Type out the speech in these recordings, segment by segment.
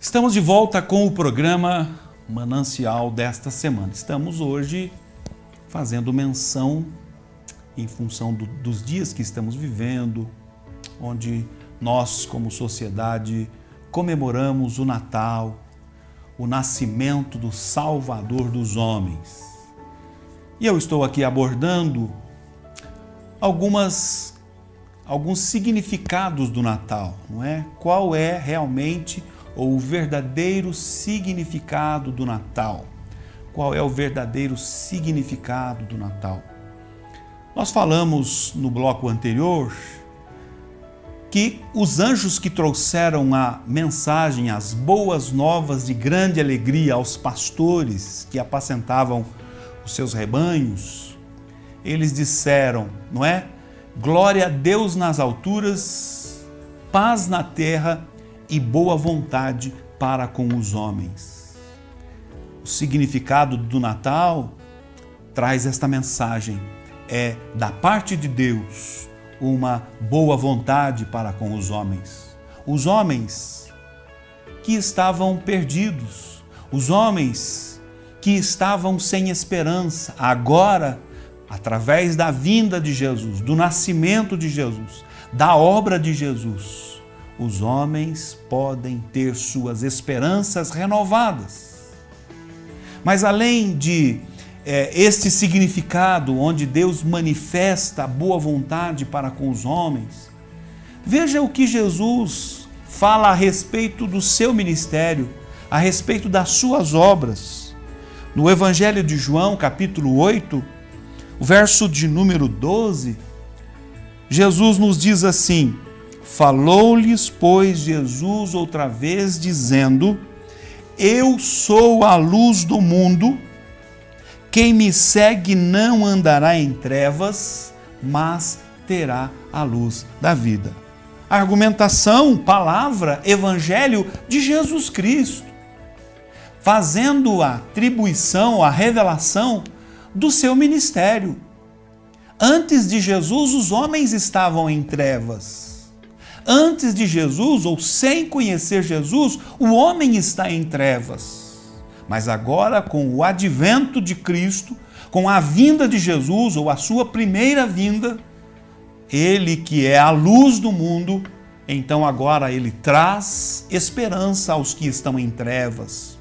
Estamos de volta com o programa Manancial desta semana. Estamos hoje fazendo menção em função dos dias que estamos vivendo, onde nós, como sociedade, comemoramos o Natal, o nascimento do Salvador dos homens. E eu estou aqui abordando alguns significados do Natal, não é? Qual é realmente o verdadeiro significado do Natal? Qual é o verdadeiro significado do Natal? Nós falamos no bloco anterior que os anjos que trouxeram a mensagem, as boas novas de grande alegria aos pastores que apacentavam os seus rebanhos, eles disseram, não é? Glória a Deus nas alturas, paz na terra e boa vontade para com os homens. O significado do Natal traz esta mensagem, é da parte de Deus uma boa vontade para com os homens. Os homens que estavam perdidos, os homens que estavam sem esperança, agora, através da vinda de Jesus, do nascimento de Jesus, da obra de Jesus, os homens podem ter suas esperanças renovadas. Mas além de este significado onde Deus manifesta a boa vontade para com os homens, veja o que Jesus fala a respeito do seu ministério, a respeito das suas obras. No Evangelho de João, capítulo 8, o verso de número 12, Jesus nos diz assim: falou-lhes, pois, Jesus outra vez, dizendo: eu sou a luz do mundo, quem me segue não andará em trevas, mas terá a luz da vida. Argumentação, palavra, evangelho de Jesus Cristo, fazendo a atribuição, a revelação do seu ministério. Antes de Jesus, os homens estavam em trevas. Antes de Jesus, ou sem conhecer Jesus, o homem está em trevas. Mas agora, com o advento de Cristo, com a vinda de Jesus, ou a sua primeira vinda, ele que é a luz do mundo, então agora ele traz esperança aos que estão em trevas.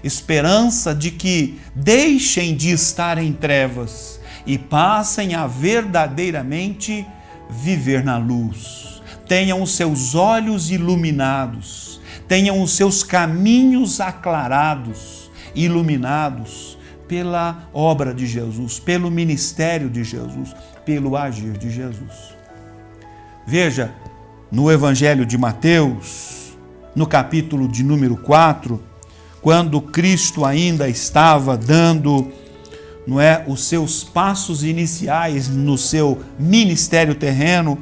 Esperança de que deixem de estar em trevas e passem a verdadeiramente viver na luz. Tenham os seus olhos iluminados, tenham os seus caminhos aclarados, iluminados pela obra de Jesus, pelo ministério de Jesus, pelo agir de Jesus. Veja, no Evangelho de Mateus, no capítulo de número 4, quando Cristo ainda estava dando, não é, os seus passos iniciais no seu ministério terreno,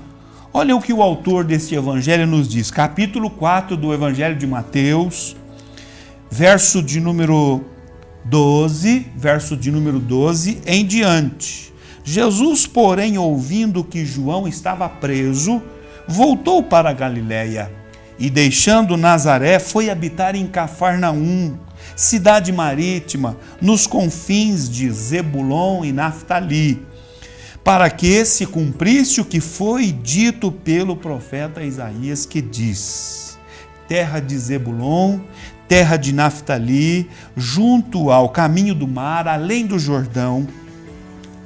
olha o que o autor deste evangelho nos diz, capítulo 4 do Evangelho de Mateus, verso de número 12 em diante. Jesus, porém, ouvindo que João estava preso, voltou para a Galiléia e, deixando Nazaré, foi habitar em Cafarnaum, cidade marítima, nos confins de Zebulon e Naftali, para que se cumprisse o que foi dito pelo profeta Isaías, que diz: terra de Zebulon, terra de Naftali, junto ao caminho do mar, além do Jordão,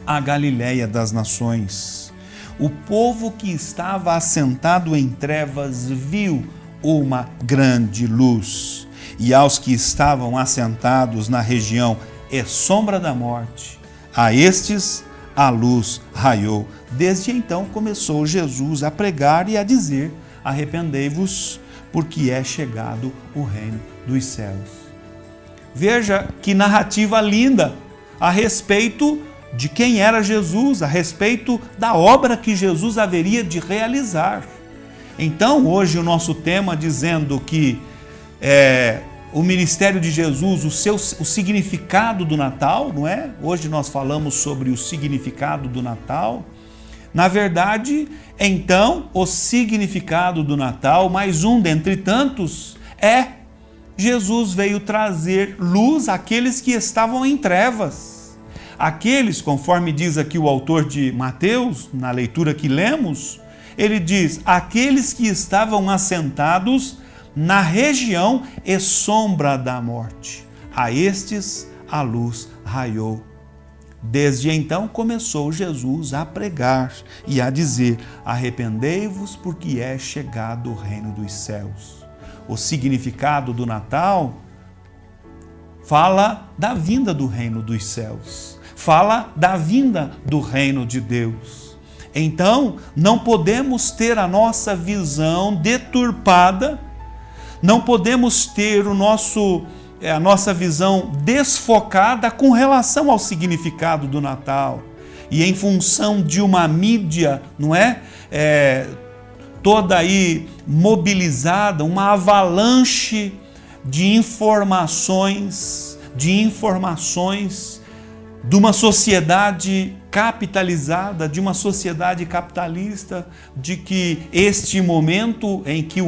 a Galiléia das nações. O povo que estava assentado em trevas viu uma grande luz, e aos que estavam assentados na região e sombra da morte, a estes a luz raiou. Desde então começou Jesus a pregar e a dizer: arrependei-vos, porque é chegado o reino dos céus. Veja que narrativa linda a respeito de quem era Jesus, a respeito da obra que Jesus haveria de realizar. Então, hoje o nosso tema dizendo que o ministério de Jesus, o significado do Natal, não é? Hoje nós falamos sobre o significado do Natal. Na verdade, então, o significado do Natal, mais um dentre tantos, é Jesus veio trazer luz àqueles que estavam em trevas. Aqueles, conforme diz aqui o autor de Mateus, na leitura que lemos, ele diz, aqueles que estavam assentados na região e sombra da morte. A estes a luz raiou. Desde então começou Jesus a pregar e a dizer, arrependei-vos porque é chegado o reino dos céus. O significado do Natal fala da vinda do reino dos céus, fala da vinda do reino de Deus. Então, não podemos ter a nossa visão deturpada, não podemos ter a nossa visão desfocada com relação ao significado do Natal. E em função de uma mídia, não é? Toda aí mobilizada, uma avalanche de informações de uma sociedade capitalizada, de uma sociedade capitalista, de que este momento em que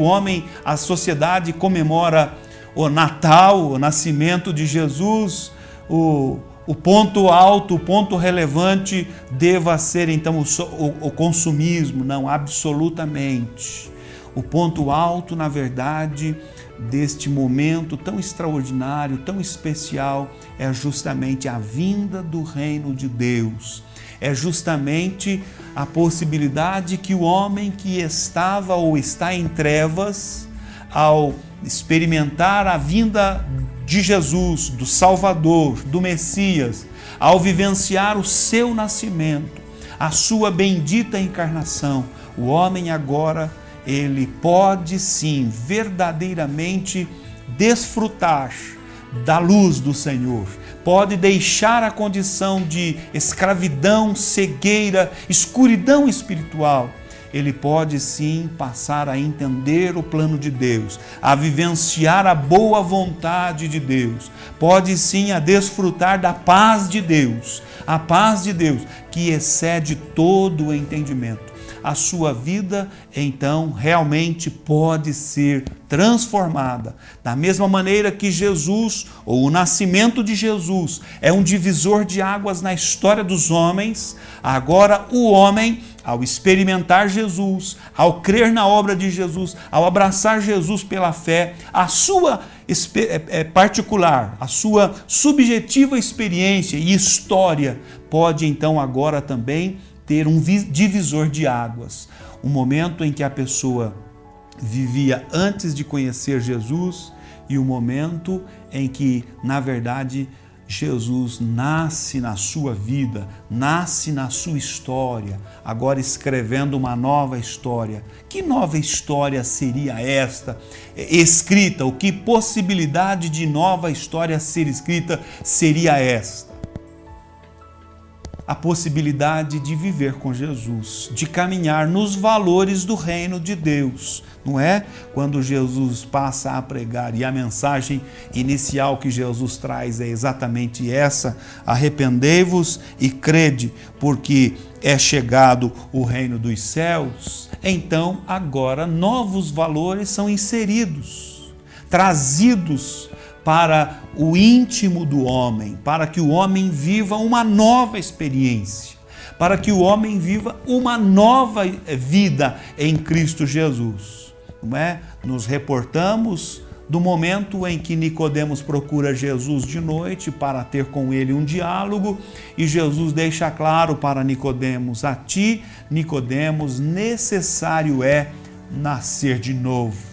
a sociedade comemora o Natal, o nascimento de Jesus, o ponto alto, o ponto relevante deva ser então o consumismo. Não, absolutamente. O ponto alto, na verdade, deste momento tão extraordinário, tão especial, é justamente a vinda do reino de Deus. É justamente a possibilidade que o homem que estava ou está em trevas, ao experimentar a vinda de Jesus, do Salvador, do Messias, ao vivenciar o seu nascimento, a sua bendita encarnação, o homem agora, ele pode sim, verdadeiramente desfrutar da luz do Senhor, pode deixar a condição de escravidão, cegueira, escuridão espiritual. Ele pode sim passar a entender o plano de Deus, a vivenciar a boa vontade de Deus, pode sim a desfrutar da paz de Deus, a paz de Deus que excede todo o entendimento. A sua vida, então, realmente pode ser transformada. Da mesma maneira que Jesus, ou o nascimento de Jesus, é um divisor de águas na história dos homens, agora o homem, ao experimentar Jesus, ao crer na obra de Jesus, ao abraçar Jesus pela fé, a sua particular, a sua subjetiva experiência e história pode então agora também ter um divisor de águas. Um momento em que a pessoa vivia antes de conhecer Jesus e o momento em que, na verdade, Jesus nasce na sua vida, nasce na sua história, agora escrevendo uma nova história. Que nova história seria esta escrita? Ou que possibilidade de nova história ser escrita seria esta? A possibilidade de viver com Jesus, de caminhar nos valores do reino de Deus, não é? Quando Jesus passa a pregar, e a mensagem inicial que Jesus traz é exatamente essa: arrependei-vos e crede, porque é chegado o reino dos céus. Então, agora, novos valores são inseridos, trazidos para o íntimo do homem, para que o homem viva uma nova experiência, para que o homem viva uma nova vida em Cristo Jesus. Não é? Nos reportamos do momento em que Nicodemos procura Jesus de noite para ter com ele um diálogo, e Jesus deixa claro para Nicodemos: a ti, Nicodemos, necessário é nascer de novo.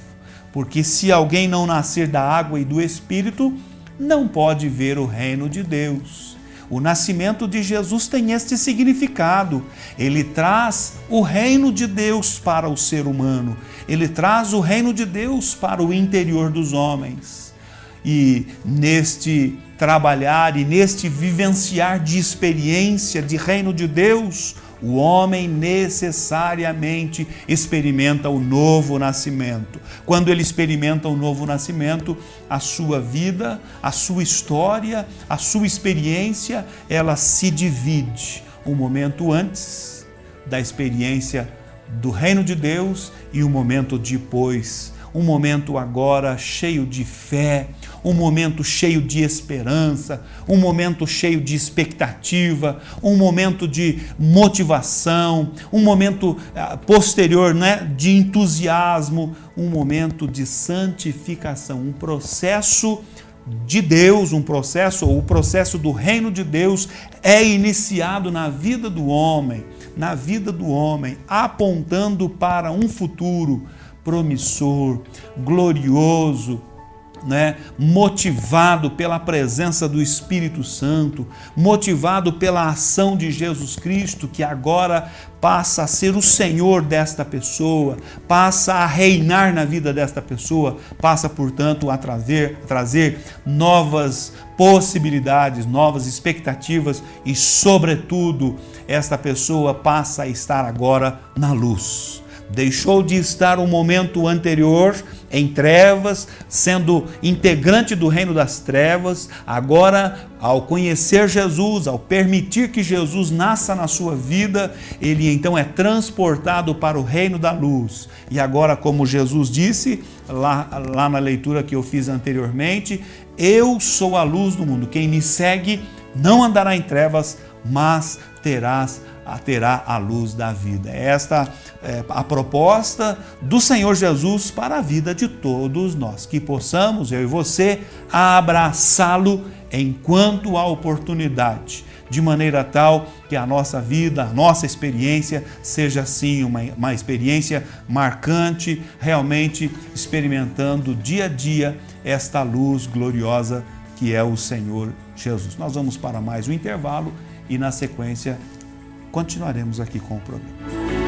Porque se alguém não nascer da água e do Espírito, não pode ver o reino de Deus. O nascimento de Jesus tem este significado. Ele traz o reino de Deus para o ser humano. Ele traz o reino de Deus para o interior dos homens. E neste trabalhar e neste vivenciar de experiência de reino de Deus, o homem necessariamente experimenta o novo nascimento. Quando ele experimenta o novo nascimento, a sua vida, a sua história, a sua experiência, ela se divide. Um momento antes da experiência do reino de Deus e um momento depois. um momento agora cheio de fé, um momento cheio de esperança, um momento cheio de expectativa, um momento de motivação, um momento posterior, né, de entusiasmo, um momento de santificação, um processo de Deus, o processo do reino de Deus é iniciado na vida do homem, apontando para um futuro promissor, glorioso, né? Motivado pela presença do Espírito Santo, motivado pela ação de Jesus Cristo, que agora passa a ser o Senhor desta pessoa, passa a reinar na vida desta pessoa, passa, portanto, a trazer novas possibilidades, novas expectativas e, sobretudo, esta pessoa passa a estar agora na luz. Deixou de estar um momento anterior em trevas, sendo integrante do reino das trevas. Agora, ao conhecer Jesus, ao permitir que Jesus nasça na sua vida, ele então é transportado para o reino da luz. E agora, como Jesus disse, lá na leitura que eu fiz anteriormente, eu sou a luz do mundo. Quem me segue não andará em trevas, mas terá a luz da vida. Esta é a proposta do Senhor Jesus para a vida de todos nós, que possamos, eu e você, abraçá-lo enquanto há oportunidade, de maneira tal que a nossa vida, a nossa experiência seja assim uma experiência marcante, realmente experimentando dia a dia esta luz gloriosa que é o Senhor Jesus. Nós vamos para mais um intervalo e na sequência continuaremos aqui com o programa.